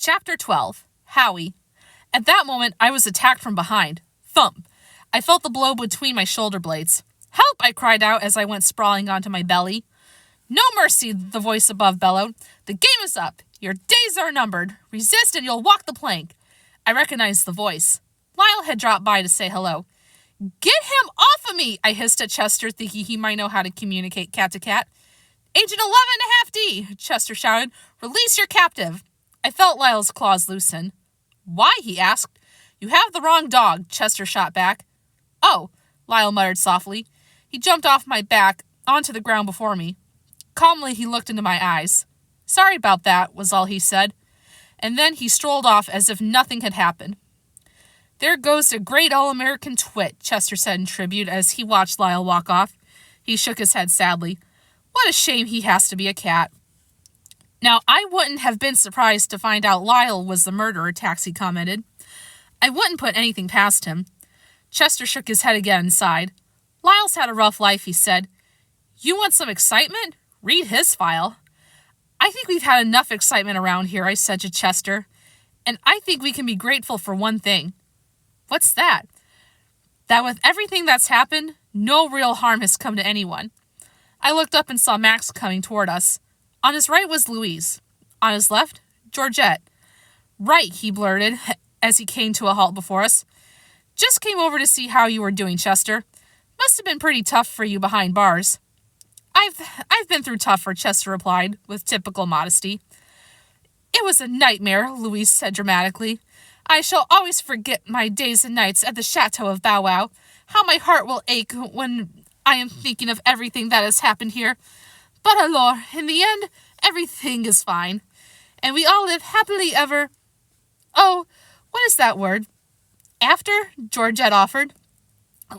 Chapter 12. Howie. At that moment, I was attacked from behind. Thump. I felt the blow between my shoulder blades. "Help!" I cried out as I went sprawling onto my belly. "No mercy," the voice above bellowed. "The game is up. Your days are numbered. Resist and you'll walk the plank." I recognized the voice. Lyle had dropped by to say hello. "Get him off of me!" I hissed at Chester, thinking he might know how to communicate cat to cat. "Agent 11.5D," Chester shouted. "Release your captive." I felt Lyle's claws loosen. "Why?" he asked. "You have the wrong dog," Chester shot back. "Oh," Lyle muttered softly. He jumped off my back onto the ground before me. Calmly, he looked into my eyes. "Sorry about that," was all he said. And then he strolled off as if nothing had happened. "There goes a great all-American twit," Chester said in tribute as he watched Lyle walk off. He shook his head sadly. "What a shame he has to be a cat." Now, I wouldn't have been surprised to find out Lyle was the murderer, Taxi commented. I wouldn't put anything past him. Chester shook his head again and sighed. "Lyle's had a rough life," he said. "You want some excitement? Read his file." "I think we've had enough excitement around here," I said to Chester. "And I think we can be grateful for one thing." "What's that?" "That with everything that's happened, no real harm has come to anyone." I looked up and saw Max coming toward us. On his right was Louise. On his left, Georgette. "Right," he blurted as he came to a halt before us. "Just came over to see how you were doing, Chester. Must have been pretty tough for you behind bars." I've been through tougher," Chester replied, with typical modesty. "It was a nightmare," Louise said dramatically. "I shall always forget my days and nights at the Chateau Bow-Wow. How my heart will ache when I am thinking of everything that has happened here. But alors, in the end, everything is fine. And we all live happily ever..." "Oh, what is that word?" "After," Georgette offered.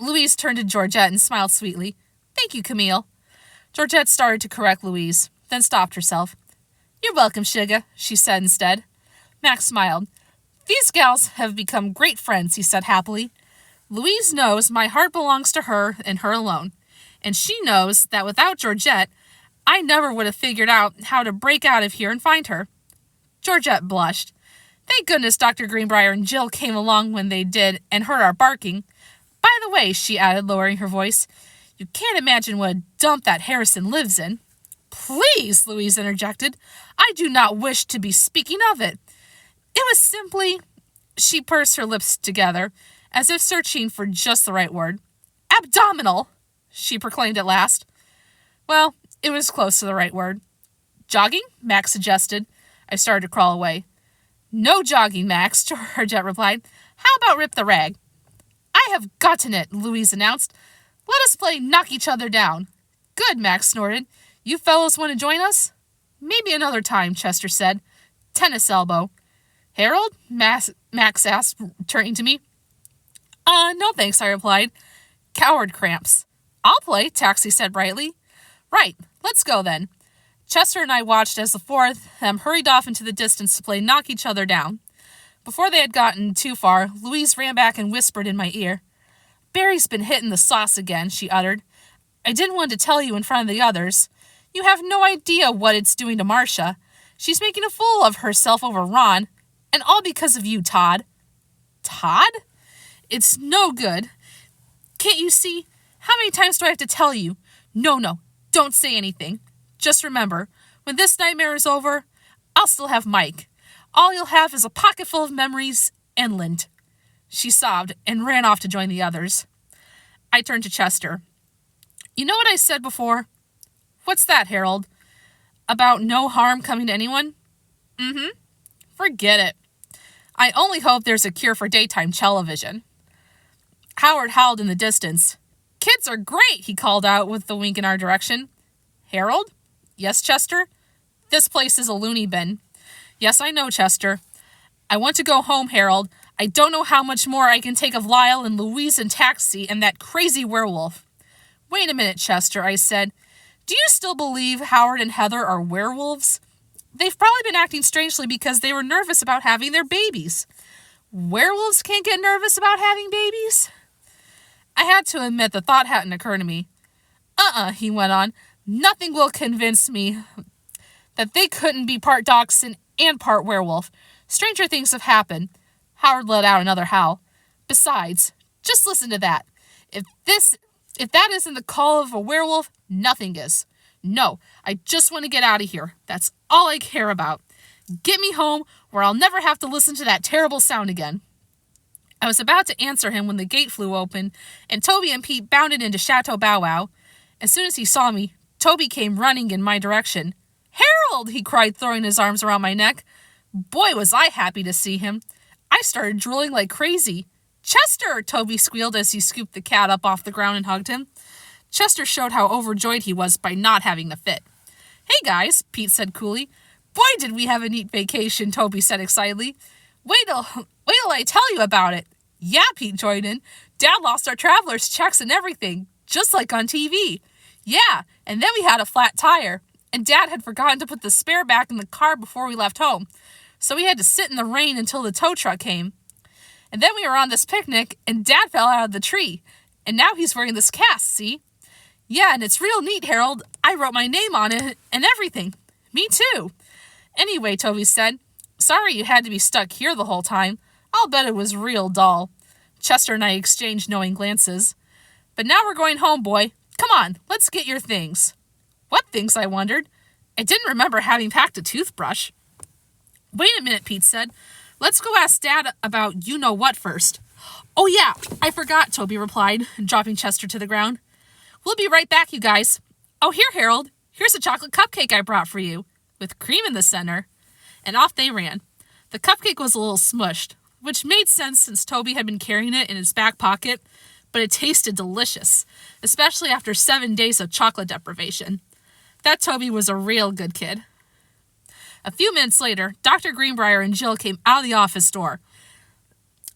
Louise turned to Georgette and smiled sweetly. "Thank you, Camille." Georgette started to correct Louise, then stopped herself. "You're welcome, Sugar," she said instead. Max smiled. "These gals have become great friends," he said happily. "Louise knows my heart belongs to her and her alone. And she knows that without Georgette, I never would have figured out how to break out of here and find her." Georgette blushed. "Thank goodness Dr. Greenbrier and Jill came along when they did and heard our barking. By the way," she added, lowering her voice, "you can't imagine what a dump that Harrison lives in." "Please," Louise interjected. "I do not wish to be speaking of it. It was simply..." She pursed her lips together, as if searching for just the right word. "Abdominal," she proclaimed at last. Well, it was close to the right word. "Jogging?" Max suggested. I started to crawl away. "No jogging, Max," Georgette replied. "How about rip the rag?" "I have gotten it," Louise announced. "Let us play knock each other down." "Good," Max snorted. "You fellows want to join us?" "Maybe another time," Chester said. "Tennis elbow." "Harold?" Max asked, turning to me. No thanks," I replied. "Coward cramps." "I'll play," Taxi said brightly. "Right, let's go then." Chester and I watched as the four of them hurried off into the distance to play knock each other down. Before they had gotten too far, Louise ran back and whispered in my ear. "Barry's been hitting the sauce again," she uttered. "I didn't want to tell you in front of the others. You have no idea what it's doing to Marcia. She's making a fool of herself over Ron, and all because of you, Todd." "Todd? It's no good. Can't you see? How many times do I have to tell you? No, don't say anything. Just remember, when this nightmare is over, I'll still have Mike. All you'll have is a pocket full of memories and lint." She sobbed and ran off to join the others. I turned to Chester. "You know what I said before?" "What's that, Harold?" "About no harm coming to anyone?" "Mm-hmm. Forget it. I only hope there's a cure for daytime television." Howard howled in the distance. "Kids are great," he called out with a wink in our direction. "Harold?" "Yes, Chester?" "This place is a loony bin." "Yes, I know, Chester. I want to go home, Harold. I don't know how much more I can take of Lyle and Louise and Taxi and that crazy werewolf." "Wait a minute, Chester," I said. "Do you still believe Howard and Heather are werewolves? They've probably been acting strangely because they were nervous about having their babies. Werewolves can't get nervous about having babies?" I had to admit the thought hadn't occurred to me. He went on. "Nothing will convince me that they couldn't be part dachshund and part werewolf. Stranger things have happened. Howard let out another howl. Besides, just listen to that. If that isn't the call of a werewolf, nothing is. No, I just want to get out of here. That's all I care about. Get me home where I'll never have to listen to that terrible sound again. I was about to answer him when the gate flew open, and Toby and Pete bounded into Chateau Bow-Wow. As soon as he saw me, Toby came running in my direction. "Harold!" he cried, throwing his arms around my neck. Boy, was I happy to see him. I started drooling like crazy. "Chester!" Toby squealed as he scooped the cat up off the ground and hugged him. Chester showed how overjoyed he was by not having the fit. "Hey guys," Pete said coolly. "Boy, did we have a neat vacation," Toby said excitedly. Wait till I tell you about it." "Yeah," Pete joined in. "Dad lost our traveler's checks and everything, just like on TV. Yeah, and then we had a flat tire, and Dad had forgotten to put the spare back in the car before we left home, so we had to sit in the rain until the tow truck came. And then we were on this picnic, and Dad fell out of the tree, and now he's wearing this cast, see? Yeah, and it's real neat, Harold. I wrote my name on it and everything." "Me too." "Anyway," Toby said, "sorry you had to be stuck here the whole time. I'll bet it was real dull." Chester and I exchanged knowing glances. "But now we're going home, boy. Come on, let's get your things." "What things?" I wondered. I didn't remember having packed a toothbrush. "Wait a minute," Pete said. "Let's go ask Dad about you-know-what first." "Oh yeah, I forgot," Toby replied, dropping Chester to the ground. "We'll be right back, you guys. Oh, here, Harold. Here's a chocolate cupcake I brought for you, with cream in the center." And off they ran. The cupcake was a little smushed, which made sense since Toby had been carrying it in his back pocket, but it tasted delicious, especially after 7 days of chocolate deprivation. That Toby was a real good kid. A few minutes later, Dr. Greenbrier and Jill came out of the office door.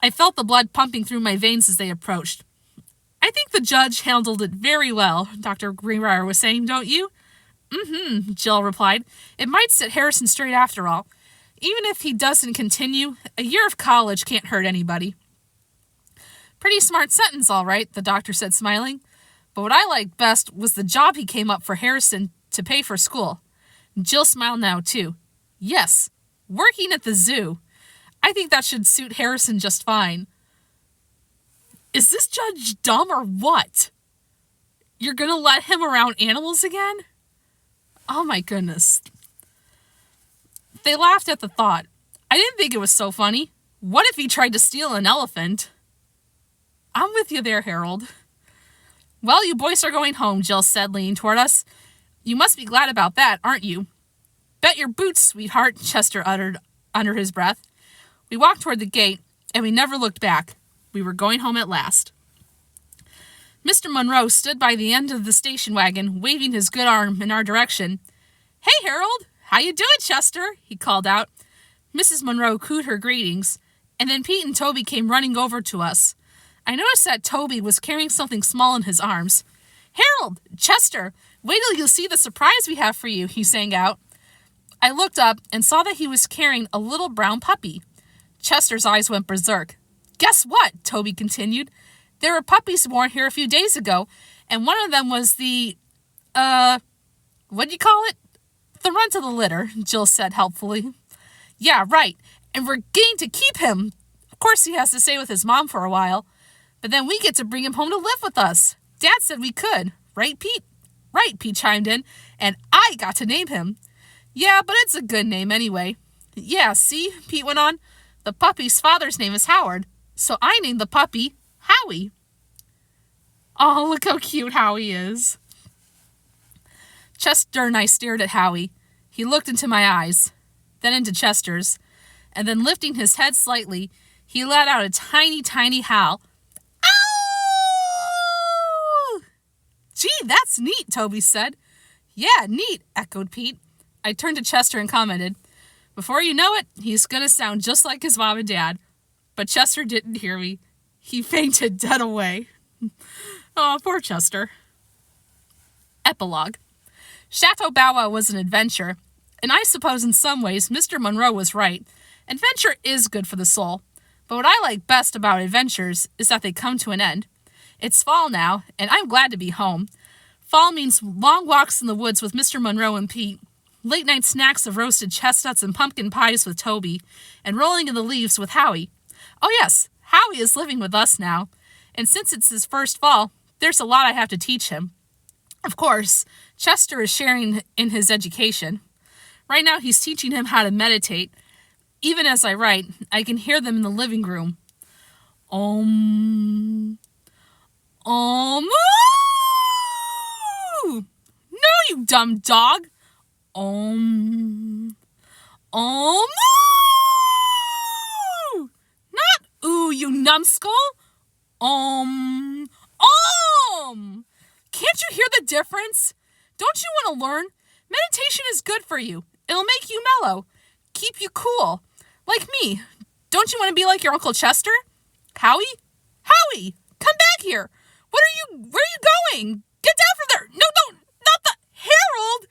I felt the blood pumping through my veins as they approached. "I think the judge handled it very well," Dr. Greenbrier was saying, "don't you?" "Mm-hmm," Jill replied. "It might set Harrison straight after all. Even if he doesn't continue, a year of college can't hurt anybody." "Pretty smart sentence, all right," the doctor said, smiling. "But what I liked best was the job he came up for Harrison to pay for school." Jill smiled now, too. "Yes, working at the zoo. I think that should suit Harrison just fine." Is this judge dumb or what? You're gonna let him around animals again? Oh my goodness. They laughed at the thought. I didn't think it was so funny. What if he tried to steal an elephant? I'm with you there, Harold. "Well, you boys are going home," Jill said, leaning toward us. "You must be glad about that, aren't you?" "Bet your boots, sweetheart," Chester uttered under his breath. We walked toward the gate, and we never looked back. We were going home at last. Mr. Monroe stood by the end of the station wagon, waving his good arm in our direction. "Hey, Harold! How you doing, Chester?" he called out. Mrs. Monroe cooed her greetings, and then Pete and Toby came running over to us. I noticed that Toby was carrying something small in his arms. "Harold! Chester! Wait till you see the surprise we have for you," he sang out. I looked up and saw that he was carrying a little brown puppy. Chester's eyes went berserk. "Guess what?" Toby continued. "There were puppies born here a few days ago, and one of them was the, what'd you call it?" "The runt of the litter," Jill said helpfully. "Yeah, right, and we're getting to keep him. Of course he has to stay with his mom for a while, but then we get to bring him home to live with us. Dad said we could. Right, Pete?" "Right," Pete chimed in, "and I got to name him." "Yeah, but it's a good name anyway." "Yeah, see," Pete went on, "the puppy's father's name is Howard, so I named the puppy Howie." Oh, look how cute Howie is. Chester and I stared at Howie. He looked into my eyes, then into Chester's, and then lifting his head slightly, he let out a tiny, tiny howl. "Ow!" "Gee, that's neat," Toby said. "Yeah, neat," echoed Pete. I turned to Chester and commented, "Before you know it, he's going to sound just like his mom and dad." But Chester didn't hear me. He fainted dead away. Oh, poor Chester. Epilogue. Chateau Bow-Wow was an adventure, and I suppose in some ways Mr. Monroe was right. Adventure is good for the soul, but what I like best about adventures is that they come to an end. It's fall now, and I'm glad to be home. Fall means long walks in the woods with Mr. Monroe and Pete. late night snacks of roasted chestnuts and pumpkin pies with Toby, and rolling in the leaves with Howie. Oh yes, Howie is living with us now, and since it's his first fall, there's a lot I have to teach him. Of course, Chester is sharing in his education. Right now he's teaching him how to meditate. Even as I write, I can hear them in the living room. Om. Om. No, you dumb dog. Om. Om. Not ooh, you numbskull. Om. Om. Can't you hear the difference? Don't you want to learn? Meditation is good for you. It'll make you mellow. Keep you cool. Like me. Don't you want to be like your Uncle Chester? Howie? Howie! Come back here! Where are you going? Get down from there! No, not the... Harold!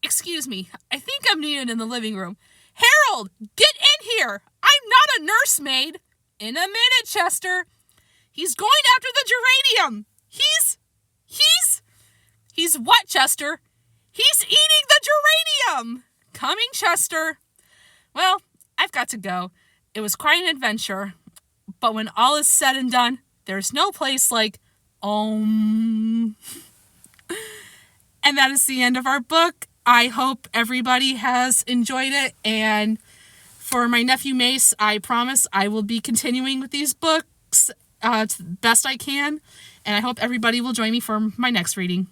Excuse me. I think I'm needed in the living room. Harold! Get in here! I'm not a nursemaid! In a minute, Chester. He's going after the geranium! He's what, Chester? He's eating the geranium! Coming, Chester. Well, I've got to go. It was quite an adventure. But when all is said and done, there's no place like And that is the end of our book. I hope everybody has enjoyed it. And for my nephew Mace, I promise I will be continuing with these books to the best I can. And I hope everybody will join me for my next reading.